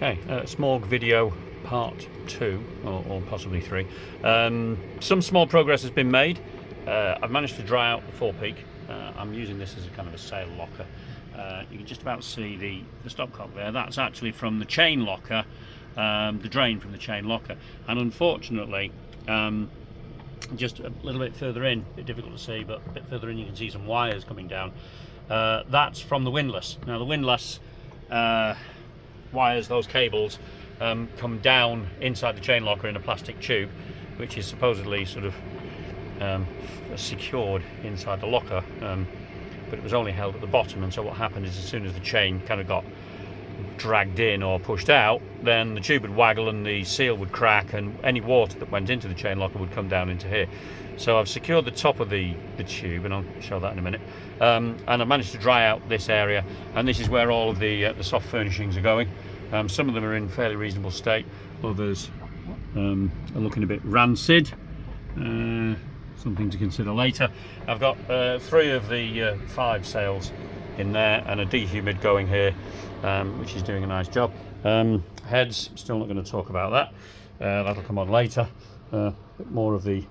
Okay, smog video part 2, or possibly 3. Some small progress has been made. I've managed to dry out the forepeak. I'm using this as a kind of a sail locker. You can just about see the stopcock there. That's actually from the chain locker, the drain from the chain locker. And unfortunately, just a little bit further in, a bit difficult to see, but a bit further in you can see some wires coming down. That's from the windlass. Now the windlass wires, those cables, come down inside the chain locker in a plastic tube, which is supposedly sort of secured inside the locker, but it was only held at the bottom. And so what happened is, as soon as the chain kind of got dragged in or pushed out, then the tube would waggle and the seal would crack, and any water that went into the chain locker would come down into here. So I've secured the top of the tube, and I'll show that in a minute, and I've managed to dry out this area, and this is where all of the soft furnishings are going. Some of them are in fairly reasonable state, others are looking a bit rancid. Something to consider later. I've got 3 of the 5 sails in there and a dehumid going here, which is doing a nice job. Heads, still not going to talk about that. That'll come on later. A bit more of the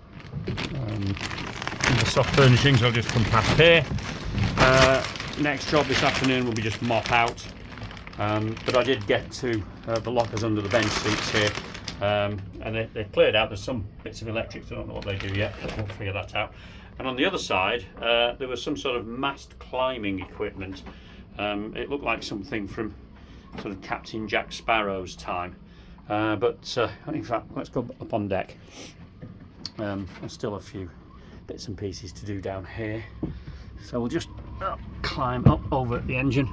soft furnishings. I'll just come past here. Next job this afternoon will be just mop out. But I did get to the lockers under the bench seats here, and they're cleared out. There's some bits of electrics, I don't know what they do yet, but we'll figure that out. And on the other side, there was some sort of mast climbing equipment. It looked like something from sort of Captain Jack Sparrow's time. But in fact, let's go up on deck. There's still a few bits and pieces to do down here. So we'll just climb up over the engine.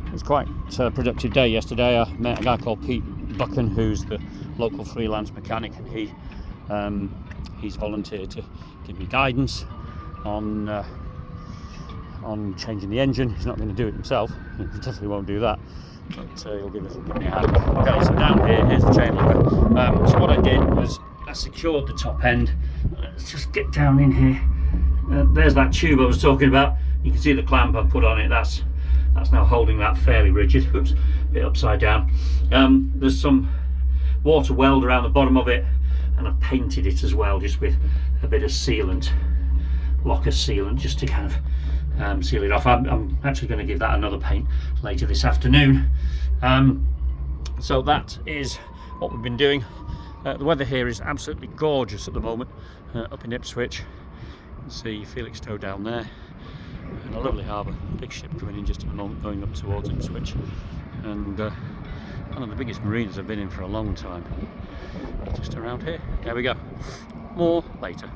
It was quite a productive day yesterday. I met a guy called Pete Buchan, who's the local freelance mechanic, and he's volunteered to give me guidance on changing the engine. He's not going to do it himself. He definitely won't do that, but he'll give me a hand. Okay, so down here's the chain locker. So what I did was I secured the top end. Let's just get down in here. There's that tube I was talking about. You can see the clamp I've put on it. That's now holding that fairly rigid. Oops, a bit upside down. There's some water weld around the bottom of it, and I've painted it as well, just with a bit of sealant, locker sealant, just to kind of seal it off. I'm actually going to give that another paint later this afternoon. So that is what we've been doing. The weather here is absolutely gorgeous at the moment up in Ipswich. You can see Felixstowe down there, and a lovely harbour. Big ship coming in just at the moment, going up towards Ipswich, and one of the biggest marinas I've been in for a long time, just around here. There we go. More later.